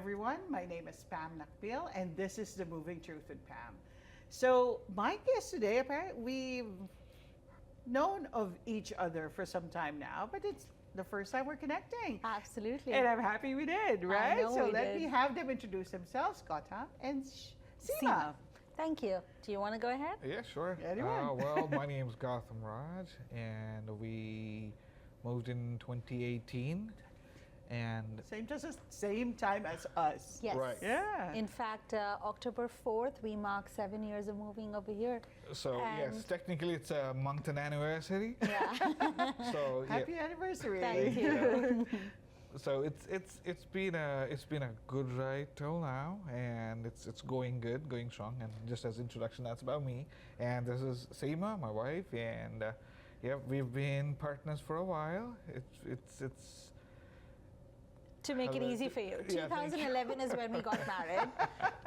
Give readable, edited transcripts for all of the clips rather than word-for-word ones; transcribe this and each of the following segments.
everyone. My name is Pam Nacpil, and this is The Moving Truth with Pam. So, my guest today, apparently, we've known of each other for some time now, but it's the first time we're connecting. Absolutely. And I'm happy we did, right? know So, we let did. me have them introduce themselves, Gautham and Seema. Seema. Thank you. Do you want to go ahead? Yeah, sure. Anyone. Well, my name is Gautham Raj, and we moved in 2018. And Same time as us. Yes. Right. Yeah. In fact, October 4th, we mark 7 years of moving over here. so, And- yes, technically it's a month and anniversary. Yeah. So, Happy yeah. anniversary. Thank you. So it's been a good ride till now, and it's going good, going strong. And just as introduction, that's about me. And this is Seema, my wife, and yeah, we've been partners for a while. It's To make it Hello. easy for you. Yeah, thank you. 2011 is when we got married.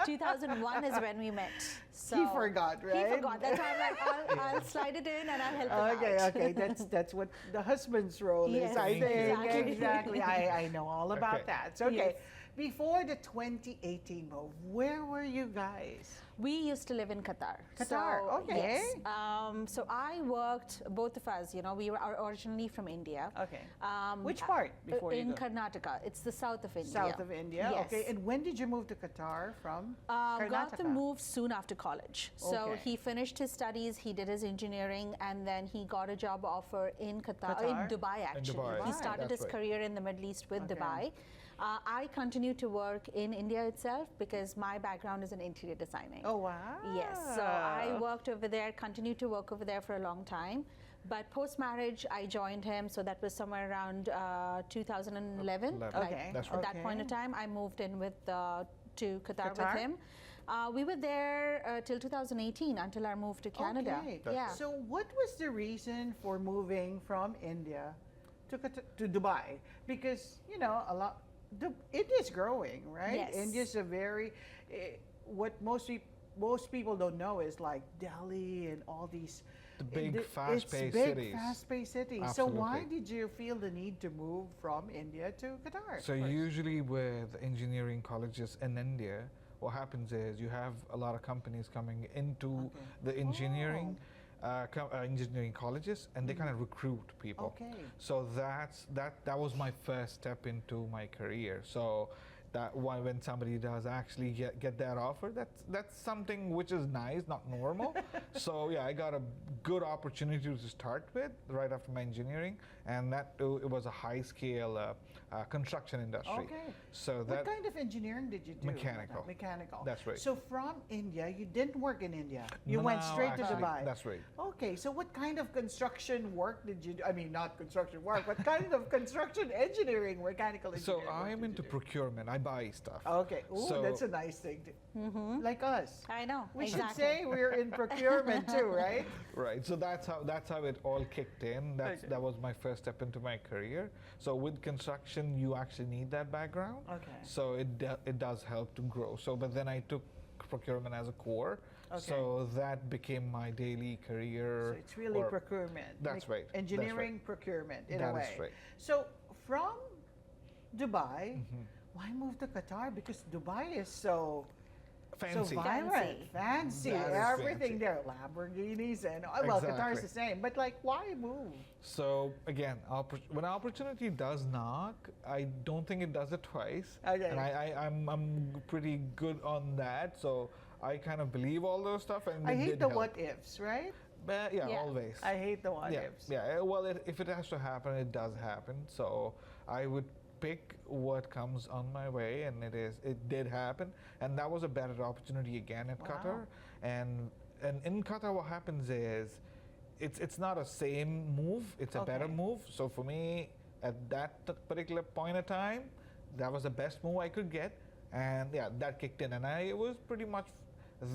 2001 is when we met. So He forgot, right? He forgot. That's why I'm like, I'll slide it in and I'll help him Okay, out. okay, that's what the husband's role Yes, is. I Thank you. think exactly. I know all about Okay. that. So, okay, Yes. before the 2018 move, where were you guys? We used to live in Qatar. Qatar, So, okay. Yes. So I worked, both of us, we were originally from India. Okay. Which part before you In go? Karnataka. It's the south of India. South of India. Yes. Okay, and when did you move to Qatar from? Gautham Karnataka. moved soon after college. So Okay. he finished his studies, he did his engineering, and then he got a job offer in Qatar, Qatar? in Dubai actually. Dubai. He Dubai. started That's his right. career in the Middle East with Okay. Dubai. I continued to work in India itself because my background is in interior designing. Oh, wow. Yes, so I worked over there, continued to work over there for a long time. But post-marriage, I joined him, so that was somewhere around 2011. 11. Okay. That's At right. that point in time, I moved in with to Qatar, Qatar? with him. We were there till 2018 until our move to Canada. Okay. Yeah. So, what was the reason for moving from India to Dubai? Because India's growing, right? Yes. India's a very what most people don't know is like Delhi and all these The big, it's fast-paced big, cities. fast-paced cities. So why Absolutely. did you feel the need to move from India to Qatar? So first? usually with engineering colleges in India, what happens is you have a lot of companies coming into Okay. the engineering engineering colleges, and they kind of recruit people. Okay. So that was my first step into my career. So that when somebody does actually get that offer, that's something which is nice, not normal. So yeah, I got a good opportunity to start with right after my engineering, and that it was a high scale construction industry. Okay. So What that kind of engineering did you do? Mechanical. Mechanical. That's right. So from India, you didn't work in India. You No, went straight to actually, Dubai. that's right. Okay. So what kind of construction work did you do? I mean, not construction work, but kind of construction engineering, mechanical So engineering. work I'm did into you do? procurement. I buy stuff. Okay. Ooh, So- that's a nice thing. Like us. I know. We exactly. should say we're in procurement too, right? Right. So that's how it all kicked in. Okay. That was my first step into my career. So with construction, you actually need that background. Okay. So it does help to grow. So but then I took procurement as a core. Okay. So that became my daily career. So it's really or- procurement. That's right. That's Engineering right. procurement in That a is way. right. So from Dubai, Mm-hmm. why move to Qatar? Because Dubai is so Fancy. so vibrant, fancy, That is everything fancy. there, Lamborghinis and well, Qatar's Exactly. the same. But like, why move? So again, when opportunity does knock, I don't think it does it twice. Okay. And I'm pretty good on that. So I kind of believe all those stuff. And I it hate did the help. what ifs, right? But yeah, Yeah. always. I hate the what yeah, ifs. yeah. Well, if it has to happen, it does happen. So I would pick what comes on my way, and it did happen, and that was a better opportunity again at Wow. Qatar. And in Qatar, what happens is, it's not a same move; it's a better Okay. move. So for me, at that particular point of time, that was the best move I could get, and yeah, that kicked in, and I was pretty much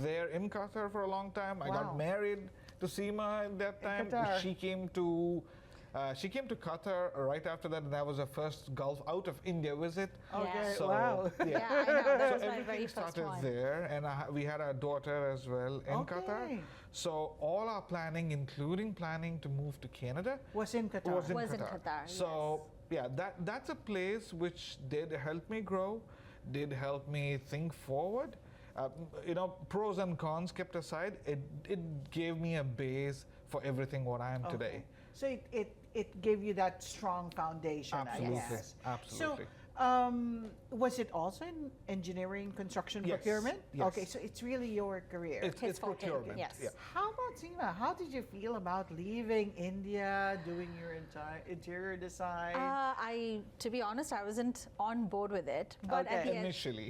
there in Qatar for a long time. I Wow. got married to Seema at that time. Qatar. She came to Qatar right after that, and that was her first Gulf out of India visit. Okay, So, wow. Yeah, I know. That was So my everything very first started one. there, and we had a daughter as well in Okay. Qatar. So all our planning, including planning to move to Canada, Was in Qatar. was in Was in Qatar. Qatar, So yeah, that's a place which did help me grow. did help me think forward. Pros and cons kept aside, it gave me a base for everything what I am today. So it gave you that strong foundation, Absolutely, I guess. absolutely. So, was it also in engineering, construction, Yes, procurement? yes. Okay, so it's really your career. It's forte, procurement. yes. Yeah. How about Seema? How did you feel about leaving India, doing your entire interior design? To be honest, I wasn't on board with it. But at Okay. the end, Initially.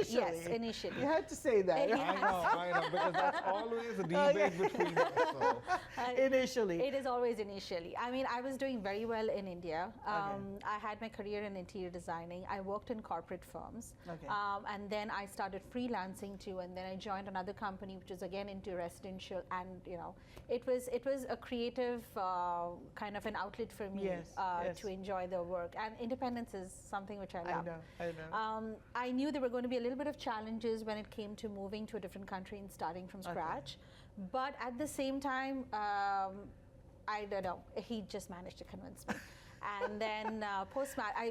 yes, initially. You had to say that. I know, because that's always a debate between us. So. Initially. It is always initially. I mean, I was doing very well in India. I had my career in interior designing. I worked in corporate firms. Okay. And then I started freelancing too. And then I joined another company, which was again into residential. And, it was a creative kind of an outlet for me Yes. to enjoy the work. And independence is something which I love. I know. I knew there were going to be a little bit of challenges when it came to moving to a different country and starting from scratch. But at the same time, I don't know, he just managed to convince me. And then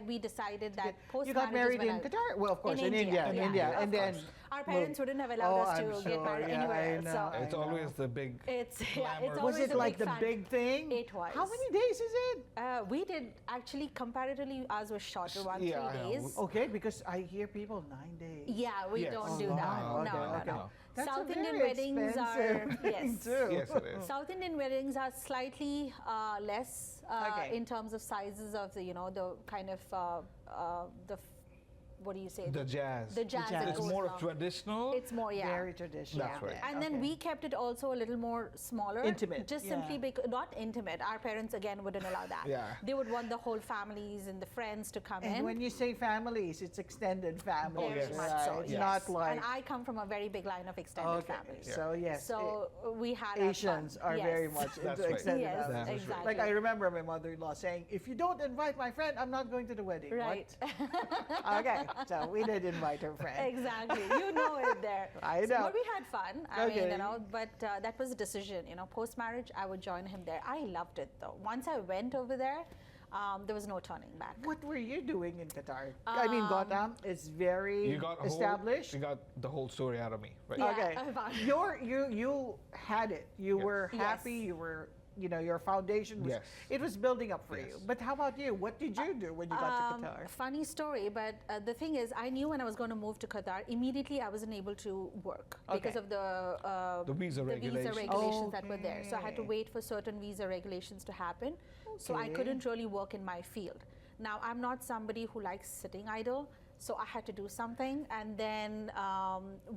we decided that post-marriage. You got married in Qatar? Well, of course, in India. In India. of And then course. Our parents wouldn't have allowed us to get married anywhere. I know, So It's always the big. it's glamour. always was it a like big the big thing? It was. How many days is it? We did actually comparatively ours was shorter, 3 Yeah, I know. days. Okay, because I hear people 9 days. Yeah, we Yes. don't Oh, do that. wow. No, Okay, no, okay. no. That's South a Indian very weddings are expensive thing yes. too. Yes, it is. South Indian weddings are slightly less Okay. in terms of sizes of the the kind of the what do you say? The jazz. The jazz. jazz. that It's goes more along. traditional. It's more Very traditional. That's right. And then we kept it also a little more smaller. Intimate, Just yeah. simply because, not intimate. Our parents, again, wouldn't allow that. Yeah. They would want the whole families and the friends to come And in. when you say families, it's extended families. Very yes. much right? so, It's yes. not like And I come from a very big line of extended families. So yes, So we had our Asians fun. are Yes. very much That's into right. extended Yes, families. That's right. exactly. Like I remember my mother-in-law saying, "If you don't invite my friend, I'm not going to the wedding." Right. What? Okay, so we did invite her friend. Exactly. You know it there. I know. But we had fun. I mean, Okay. but that was a decision. Post-marriage, I would join him there. I loved it though. Once I went over there, there was no turning back. What were you doing in Qatar? I mean, Gautham is very You got established. you got the whole story out of me, right? Yeah. Okay, you had it. You Yes. were happy. Yes. You were, your foundation was. Yes. It was building up for you. Yes. But how about you? What did you do when you got to Qatar? Funny story, but the thing is, I knew when I was going to move to Qatar, immediately I wasn't able to work because Okay. of the visa regulations. regulations that were there. So I had to Okay. wait for certain visa regulations to happen. So I Okay. couldn't really work in my field. Now, I'm not somebody who likes sitting idle. So I had to do something, and then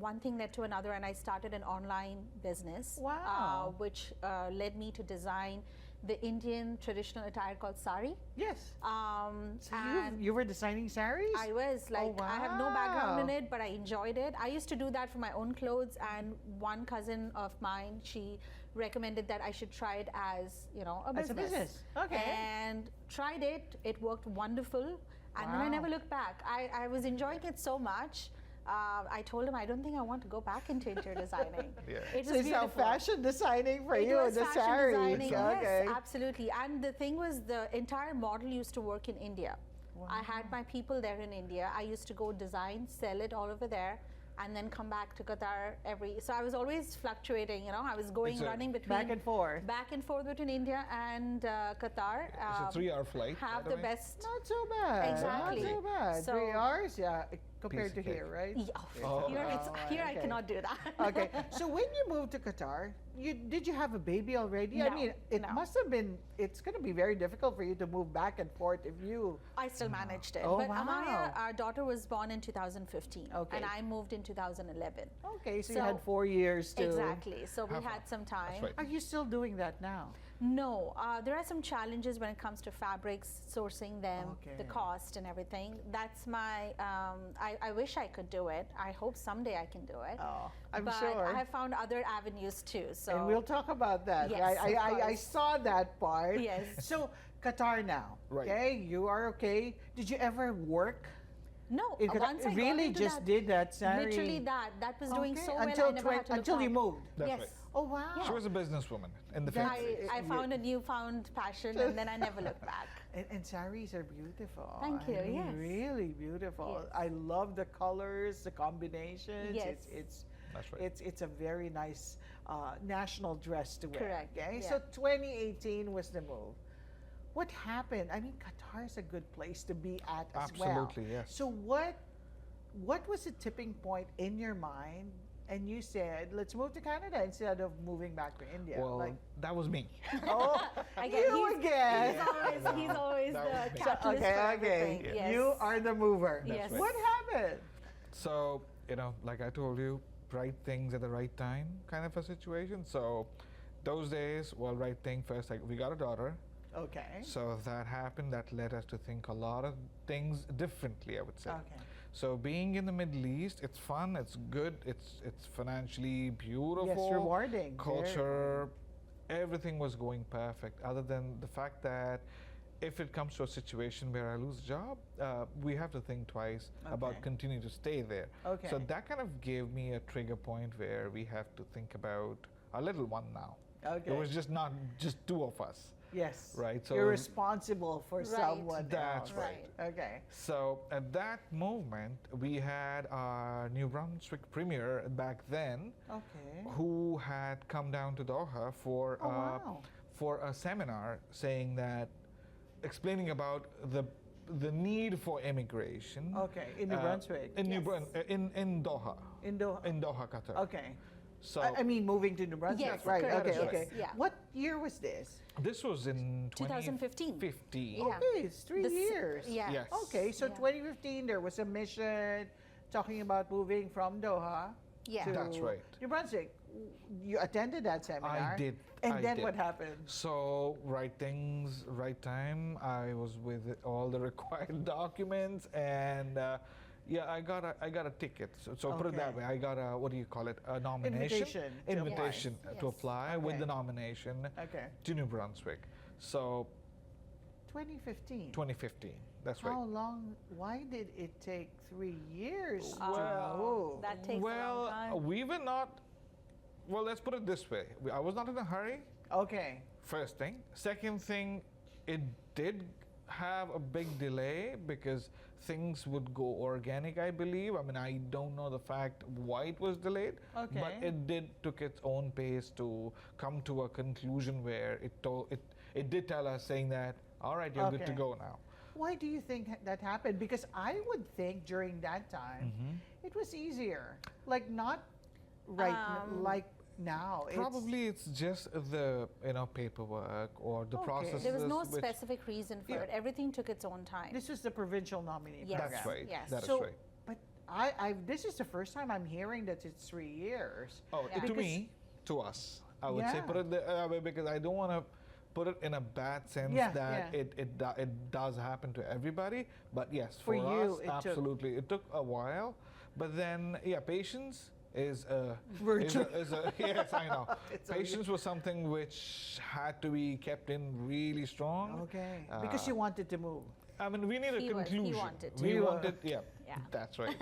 one thing led to another, and I started an online business, Wow. which led me to design the Indian traditional attire called sari. Yes. So And you were designing saris? I was like, I have no background in wow. it, but I enjoyed it. I used to do that for my own clothes, and one cousin of mine, she recommended that I should try it as a business. As a business. Okay. And tried it. It worked wonderful. And then I Wow. never looked back. I was enjoying it so much. I told him I don't think I want to go back into interior designing. Yeah. It was So it's now beautiful. fashion designing for It you, was the fashion saris. designing, Okay. yes, absolutely. And the thing was, the entire model used to work in India. I had my people there in India. I used to go design, sell it all over there, and then come back to Qatar so I was always fluctuating. I was It's a running between Back and forth. back and forth between India and Qatar. It's a 3-hour flight. Have by the way. best. Not so bad. Exactly. Not so bad. So- 3 hours, yeah, compared Piece to of cake. here, right? Yeah, Oh. here I okay. cannot do that. Okay. So when you moved to Qatar, did you have a baby already? I No, mean, it no. must have been. It's going to be very difficult for you to move back and forth if you. I still managed it. Oh, But wow. Amaya, our daughter, was born in 2015, Okay. and I moved in 2011. Okay, so you So- had 4 years to. Exactly. So we Have had some time. right. Are you still doing that now? No, there are some challenges when it comes to fabrics, sourcing them, the Okay. cost and everything. That's my, I wish I could do it. I hope someday I can do it. Oh, I'm but sure. I have found other avenues too. So And we'll talk about that. Yes, right? of I course. saw that part. Yes. So Qatar now. Right. Okay, you are okay. Did you ever work No, It could once I got really into just that, did that sari. Literally that was doing Okay, so well. until I never had to look until you back. moved. That's Yes. right. Oh wow. She was a businesswoman in the That's- 50s. I found a newfound passion, and then I never looked back. And saris are beautiful. Thank you, I mean, yes. really beautiful. Yes. I love the colors, the combinations. Yes. That's right. It's a very nice national dress to wear. Correct, Okay, yeah. so 2018 was the move. What happened? I mean, Qatar is a good place to be at as well. Absolutely, yes. So what was the tipping point in your mind? And you said, let's move to Canada instead of moving back to India. Well, that was me. oh, Again, you again. He's always That the was me. catalyst for everything. Yes. Yes. You are the mover. That's Yes. right. What happened? So, like I told you, right things at the right time kind of a situation. So, those days, well, right thing first, like we got a daughter. Okay. So that happened. That led us to think a lot of things differently, I would say. Okay. So being in the Middle East, it's fun, it's good, it's financially beautiful. Yes, rewarding. Very Culture, everything was going perfect. Other than the fact that if it comes to a situation where I lose a job, we have to think twice about Okay. continuing to stay there. Okay. So that kind of gave me a trigger point where we have to think about a little one now. Okay. It was just not just two of us. Yes. Right, so- you're responsible for Right. someone That's else. right. Okay. So at that moment, we had our New Brunswick premier back then, Okay. who had come down to Doha for Oh, wow. for a seminar, saying that explaining about the need for immigration. Okay. In New Brunswick. In New Yes. in Doha, In Doha. in Doha, Qatar. Okay. So I mean, moving to New Brunswick. Yes, right. correct. Okay. Yes, Okay. yeah. What year was this? this was in 2015. 2015. Yeah. Okay, it's 3 This- years. Yeah. Yes. Okay, so Yeah. 2015 there was a mission talking about moving from Doha Yeah. to That's right. New Brunswick. You attended that seminar. I did. And I then did. what happened? So, right things, right time. I was with all the required documents, and yeah, I got a ticket. So put it that Okay. way. I got a, what do you call it? A nomination. Invitation to apply. Invitation to Yes. apply with Okay. the nomination Okay. to New Brunswick. So 2015. 2015. That's How right. long? Why did it take 3 years to Well, move? That takes a Well, long time. we were not. Well, let's put it this way. I was not in a hurry. Okay. First thing. Second thing, it did have a big delay because things would go organic, I believe. I mean, I don't know the fact why it was delayed, but Okay. it did took its own pace to come to a conclusion where it did tell us saying that, all right, you're good to Okay. go now. Why do you think that happened? Because I would think during that time Mm-hmm. it was easier. Like not right like now. Probably it's just the paperwork or the Okay. process. There was no which- specific reason for Yeah. it. Everything took its own time. This was the provincial nominee Yes. program. That's right. Yes. That is So, right. but I this is the first time I'm hearing that it's 3 years. Oh, Yeah. to Because- me, to us, I would say Yeah. put it that way because I don't want to put it in a bad sense Yeah, that yeah. it does happen to everybody. But yes, For for you, us, it took- absolutely, it took a while. But then, yeah, patience is a Virtue. Is a yes, I know. It's a- Patience was something which had to be kept in really strong. Okay. Because you wanted to move. I mean, we need a He conclusion. wanted to. We You, wanted, yeah, Yeah. that's right.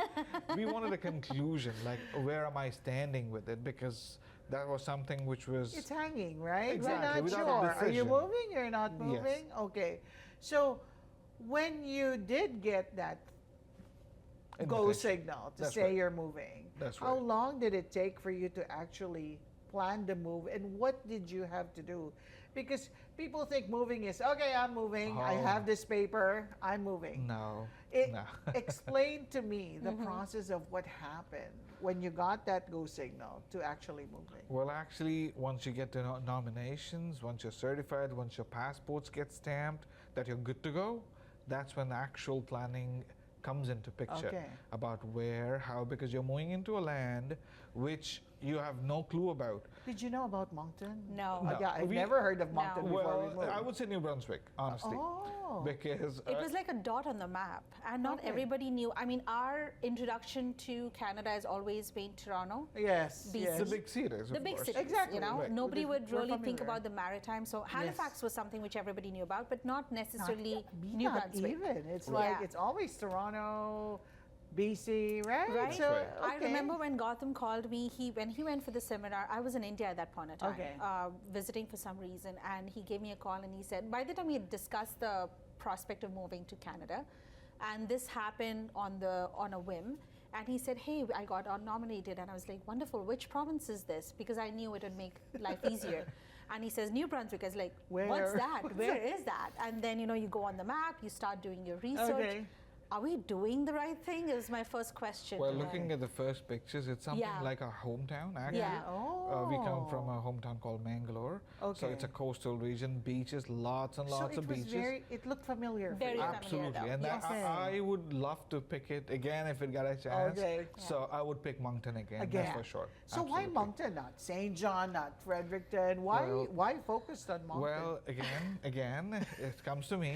We wanted a conclusion, like where am I standing with it? Because that was something which was It's hanging, right? Exactly, We're not without a sure. Are you decision. moving? You're not Yes. moving? Okay. So when you did get that go Invitation. signal to That's say right. you're moving, That's how right. long did it take for you to actually plan the move and what did you have to do? Because people think moving is okay, I'm moving, I Oh. have this paper, I'm moving. No, no. Explain to me the process of what happened when you got that go signal to actually moving. Well, actually, once you get the nominations, once you're certified, once your passports get stamped, that you're good to go, that's when the actual planning comes into picture Okay. about where, how, because you're moving into a land which you have no clue about. Did you know about Moncton? No. No. Yeah, I've We- never heard of No. Moncton before we Well, moved. I would say New Brunswick, honestly, Oh. because It was like a dot on the map, and not Okay. everybody knew. I mean, our introduction to Canada has always been Toronto, Yes, BC. yes. the big cities, the of big course. cities. Exactly, You know, right. nobody would We're really think familiar. about the maritime. So Halifax was something which everybody knew about, but not necessarily Not New Brunswick. even. It's Yeah. like it's always Toronto, BC, right? Right. So, Right. I okay. remember when Gautham called me, when he went for the seminar, I was in India at that point of time, Okay. visiting for some reason, and he gave me a call and he said, by the time we had discussed the prospect of moving to Canada, and this happened on a whim, and he said, hey, I got nominated, and I was like, wonderful, which province is this? Because I knew it would make life easier. And he says, New Brunswick. I was like, what's Where? that? Where is that? And then, you go on the map, you start doing your research. Okay. Are we doing the right thing? It was my first question. Well, to looking him. at the first pictures, it's something Yeah. like our hometown, actually. Yeah. Oh. We come from a hometown called Mangalore. So Okay. it's a coastal region, beaches, lots and So lots it of was beaches. it looked familiar. for Very you. familiar. Absolutely. though. And Yes. I would love to pick it again if it got a chance. Okay. So I would pick Moncton again, Again. that's for sure. So why Absolutely. Moncton, not St. John, not Fredericton? Well- Why focused on Moncton? Well, again, it comes to me.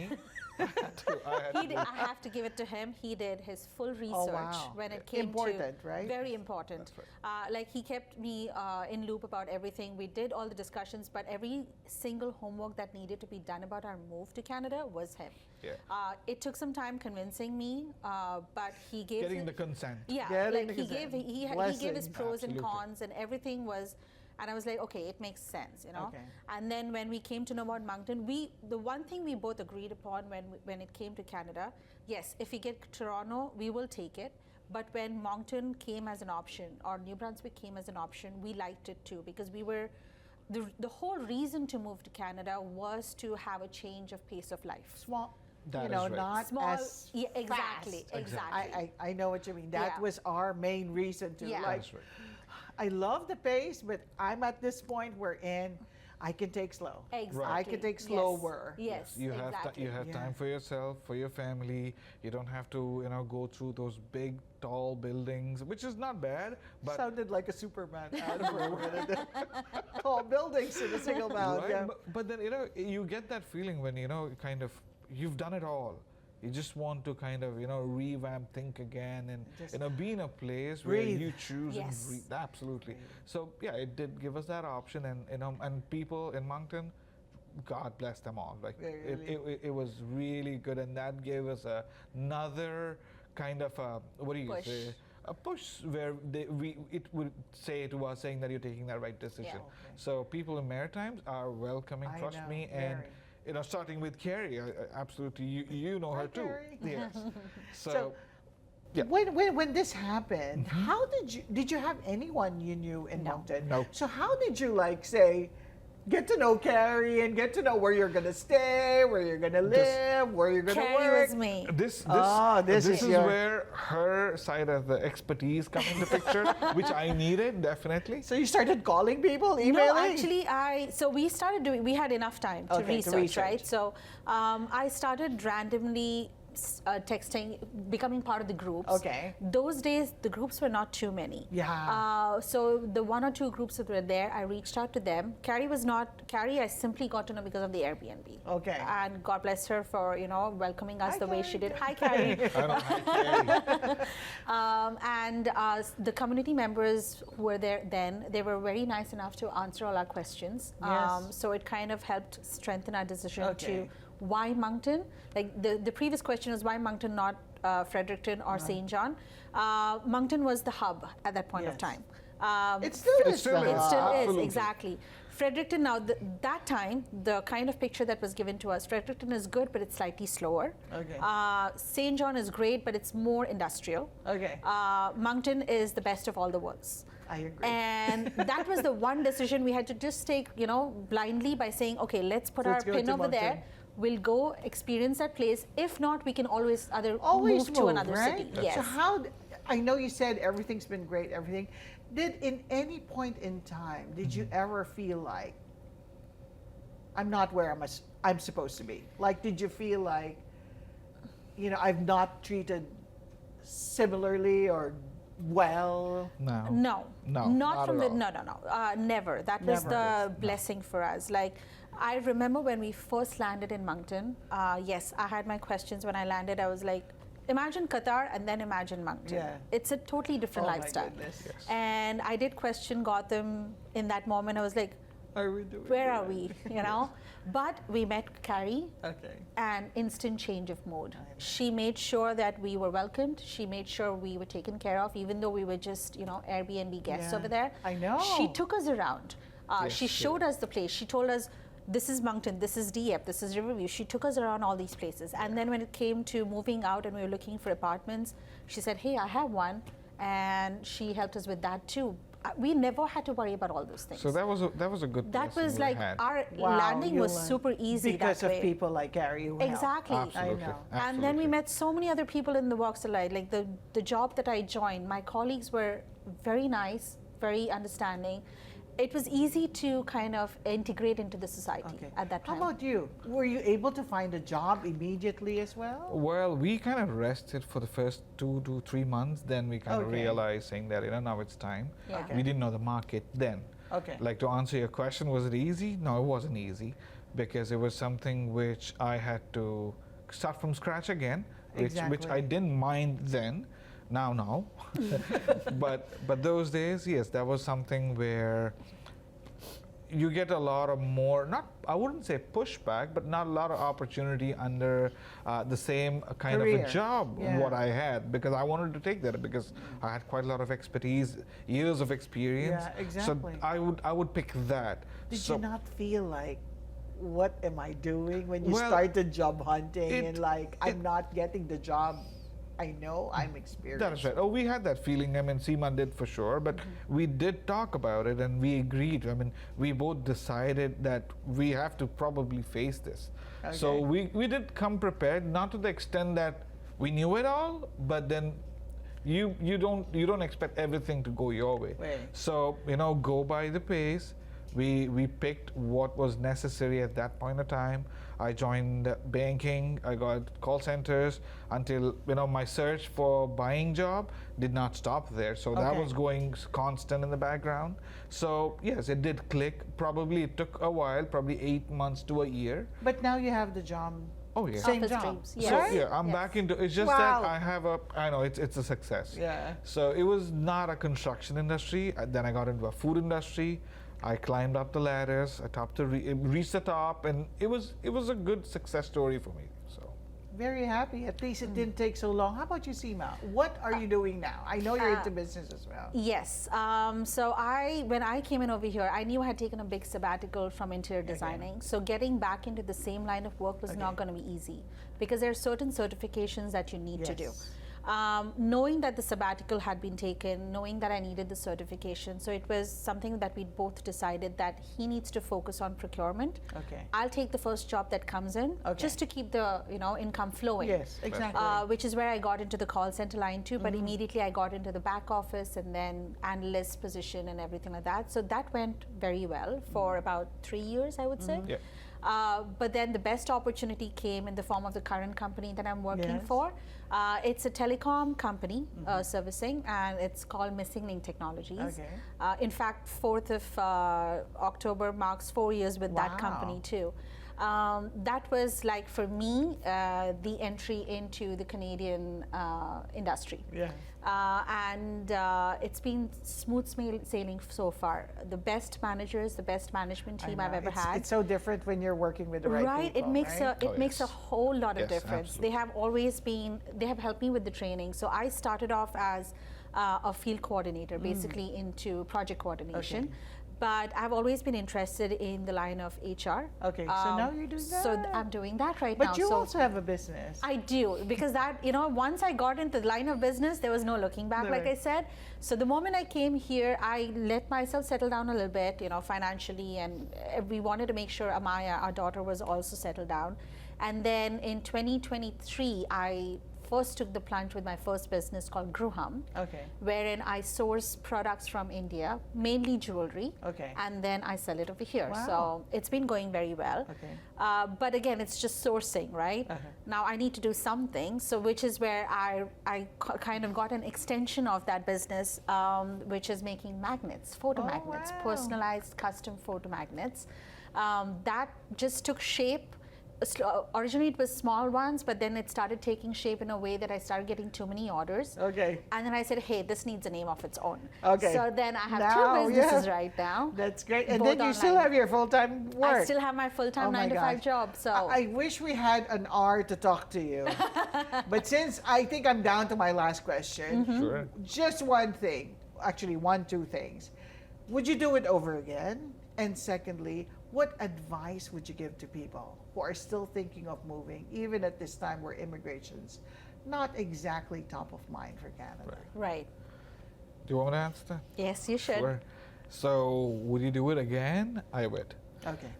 I I have to give it to him. He did his full research wow. when it came Important, to right? very important. That's Like he kept me in loop about everything. We did all the discussions, but every single homework that needed to be done about our move to Canada was him. Yeah. It took some time convincing me, but he gave Getting it- the consent. Yeah, Getting like the he gave consent. he gave his Blessing. pros and Absolutely. cons, and everything was, and I was like, okay, it makes sense, Okay. And then when we came to know about Moncton, the one thing we both agreed upon when it came to Canada, yes, if we get Toronto, we will take it. But when Moncton came as an option, or New Brunswick came as an option, we liked it too, because we were. The whole reason to move to Canada was to have a change of pace of life. Small, That is right. not Small, as yeah, exactly, fast. exactly. I know what you mean. That Yeah. was our main reason to Yeah. like. That's right. I love the pace, but I'm at this point where I can take slow. Exactly. I can take Yes. slower. Yes, You have exactly. you have Yeah. time for yourself, for your family. You don't have to go through those big tall buildings, which is not bad, but Sounded like a Superman ad for a minute. Tall buildings in a single bound. right? Yeah. But then you get that feeling when kind of you've done it all. You just want to kind of revamp, think again, and Just be in a place where breathe. you choose Yes. and breathe. Absolutely. So yeah, it did give us that option, and and people in Moncton, God bless them all. Like it was really good, and that gave us another kind of what do you Push. say? A push where it would say to us saying that you're taking that right decision. Yeah. So people in Maritimes are welcoming, I trust know, me, and very. starting with Carrie, absolutely, you know Hi, her too. Carrie. Yes. So, yeah. when this happened, how did you have anyone you knew in No. Moncton? No. So how did you say get to know Carrie and get to know where you're gonna stay, where you're gonna live, where you're gonna Carrie work? was me. This This is is your- where her side of the expertise come into picture, which I needed definitely. So you started calling people, emailing. No, actually, we had enough time to, Okay, to research, right? research. So I started randomly texting, becoming part of the groups. Okay. Those days, the groups were not too many. Yeah. So the one or two groups that were there, I reached out to them. Carrie, I simply got to know because of the Airbnb. Okay. And God bless her for, welcoming us Hi, the way she Carrie. did. Hi, Carrie. Carrie. And the community members who were there then, they were very nice enough to answer all our questions. Yes. So it kind of helped strengthen our decision Okay. to why Moncton. Like the previous question was why Moncton, not Fredericton or St. John. Moncton was the hub at that point of Yes. time. It still It is. still the is. It still hub. is, Absolutely. exactly. Fredericton now, that time, the kind of picture that was given to us, Fredericton is good, but it's slightly slower. Okay. St. John is great, but it's more industrial. Okay. Moncton is the best of all the worlds. I agree. And that was the one decision we had to just take, blindly by saying, okay, let's put Let's our go pin to over there. Moncton. We'll go experience that place. If not, we can always Always move to another right? city. Yes. So I know you said everything's been great, everything. Did in any point in time, did you ever feel like I'm not where I'm supposed to be? Like, did you feel like, I've not treated similarly or well? No. No, No, not not from at the all. never. That was Never. the blessing for us. Like I remember when we first landed in Moncton. Yes, I had my questions when I landed. I was like, imagine Qatar and then imagine Moncton. Yeah. It's a totally different Oh my lifestyle. goodness. Yes. And I did question Gautham in that moment. I was like, are we doing? Where are right? we? You know, but we met Carrie. Okay. An instant change of mode. I know. She made sure that we were welcomed. She made sure we were taken care of, even though we were just, Airbnb guests Yeah. over there. I know. She took us around. Yes, She she showed did. us the place. She told us, this is Moncton, this is Dieppe, this is Riverview. She took us around all these places. And then when it came to moving out and we were looking for apartments, she said, hey, I have one. And she helped us with that too. We never had to worry about all those things. So that was a good. that blessing was we like had. our Wow, landing you was learned. super easy because that of way. people like Gary who helped. Exactly. Absolutely. I know. And then we absolutely. met so many other people in the walks of life. Like the job that I joined, my colleagues were very nice, very understanding. It was easy to kind of integrate into the society Okay. at that How time. about you? Were you able to find a job immediately as well? Well, we kind of rested for the first 2 to 3 months. Then we kind of Okay. realized, saying that now it's time. Yeah. Okay. We didn't know the market then. Okay. Like, to answer your question, was it easy? No, it wasn't easy, because it was something which I had to start from scratch again, which I Exactly. didn't mind then. Now, no. but those days, yes, that was something where you get a lot of more, not, I wouldn't say pushback, but not a lot of opportunity under the same kind of Career. a job Yeah. what I had, because I wanted to take that, because I had quite a lot of expertise, years of experience. Yeah, exactly. So I would pick that. Did So you not feel like, what am I doing when you Well, started job hunting it- and like, I'm not getting the job I know I'm experienced? That is right. Oh, we had that feeling. I mean, Seema did for sure, but we did talk about it and we agreed. I mean, we both decided that we have to probably face this. So Okay. we did come prepared, not to the extent that we knew it all, but then you don't expect everything to go your way. Right. So go by the pace. We picked what was necessary at that point of time. I joined banking. I got call centers until my search for buying job did not stop there. So that Okay. was going constant in the background. So yes, it did click. Probably it took a while, probably 8 months to a year. But now you have the job. Oh yeah. Same Office job. dreams, So yes. yeah, I'm Yes. back into. It's just Wow. that I know it's a success. Yeah. So it was not a construction industry. Then I got into a food industry. I climbed up the ladders. Reached the top, and it was a good success story for me. So Very happy. At least it didn't take so long. How about you, Seema? What are you doing now? I know you're into business as well. Yes. So when I came in over here, I knew I had taken a big sabbatical from interior designing. So getting back into the same line of work was not Okay. going to be easy, because there are certain certifications that you need to do. Yes. Knowing that the sabbatical had been taken, knowing that I needed the certification, so it was something that we both decided that he needs to focus on procurement. Okay. I'll take the first job that comes in, Okay. just to keep the income flowing. Yes, exactly. Which is where I got into the call center line too, but immediately I got into the back office and then analyst position and everything like that. So that went very well for about 3 years, I would say. yeah. But then the best opportunity came in the form of the current company that I'm working Yes. for. It's a telecom company servicing, and it's called Missing Link Technologies. Okay. In fact, 4th of October marks 4 years with that company Wow. too. That was like, for me, the entry into the Canadian industry. Yeah. And it's been smooth sailing so far. The best managers, the best management I team know. I've ever had. It's so different when you're working with the right people, It makes right? a Oh, makes a yes. whole lot of Yes, difference. They have always been, they have helped me with the training. So I started off as a field coordinator, basically into project coordination. Okay. But I've always been interested in the line of HR. Okay, so now you're doing So that. I'm doing that right now. But you So also have a business. I do, because that, once I got into the line of business, there was no looking back, No. like I said. So the moment I came here, I let myself settle down a little bit, financially, and we wanted to make sure Amaya, our daughter, was also settled down. And then in 2023, I first took the plunge with my first business called Gautham, Okay. wherein I source products from India, mainly jewelry, Okay. and then I sell it over here. Wow. So it's been going very well. Okay. But again, it's just sourcing, right? Now I need to do something, so which is where I kind of got an extension of that business, which is making magnets, photo Oh, magnets, wow. personalized custom photo magnets. That just took shape originally it was small ones, but then it started taking shape in a way that I started getting too many orders. Okay. And then I said, hey, this needs a name of its own. Okay. So then I have Now, two businesses yeah. right now. That's great. And Both then you still online. have your full-time work. I still have my full-time Oh my 9 to 5 gosh. job. So I wish we had an hour to talk to you. But since I think I'm down to my last question, Sure. just one thing, actually two things. Would you do it over again? And secondly, what advice would you give to people who are still thinking of moving, even at this time where immigration's not exactly top of mind for Canada? right. Do you want me to answer that? Yes, you should. Sure. So, would you do it again? I would. Okay.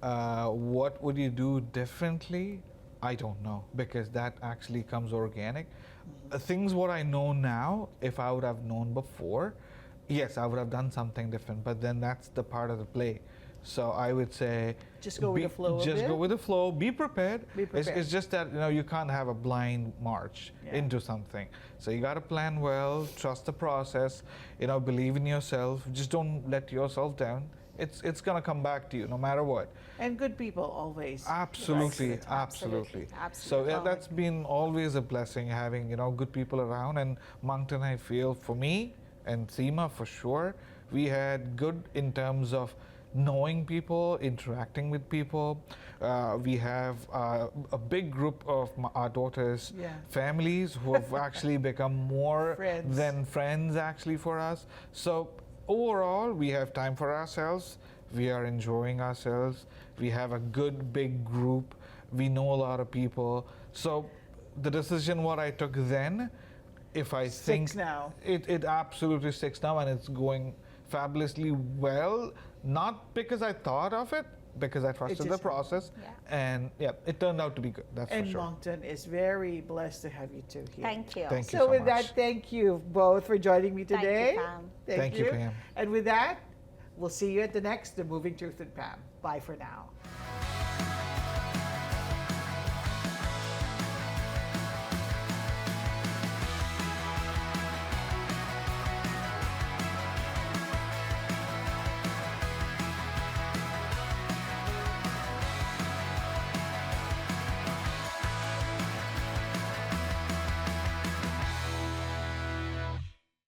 What would you do differently? I don't know, because that actually comes organic. Things what I know now, if I would have known before, yes, I would have done something different. But then that's the part of the play. So I would say, Just go with the flow a Just bit? go with the flow. Be prepared. Be prepared. It's just that you can't have a blind march Yeah. into something. So you got to plan well. Trust the process. Believe in yourself. Just don't let yourself down. It's gonna come back to you no matter what. And good people always. Absolutely, Right. absolutely. Absolutely. So Absolutely. that's been always a blessing having good people around. And Moncton, I feel for me and Seema for sure, we had good in terms of knowing people, interacting with people. We have a big group of our daughters' Yeah. families who have actually become more Friends. than friends actually for us. So overall, we have time for ourselves. We are enjoying ourselves. We have a good big group. We know a lot of people. So the decision what I took then, if I think Sticks now. it absolutely sticks now, and it's going fabulously well. Not because I thought of it, because I trusted the just- process, Yeah. and yeah, it turned out to be good. That's And for sure. Moncton is very blessed to have you two here. Thank you. Thank you So so with that, much. thank you both for joining me Thank you, today. Pam. Thank you, Pam. And with that, we'll see you at the next The Moving Truth with Pam. Bye for now.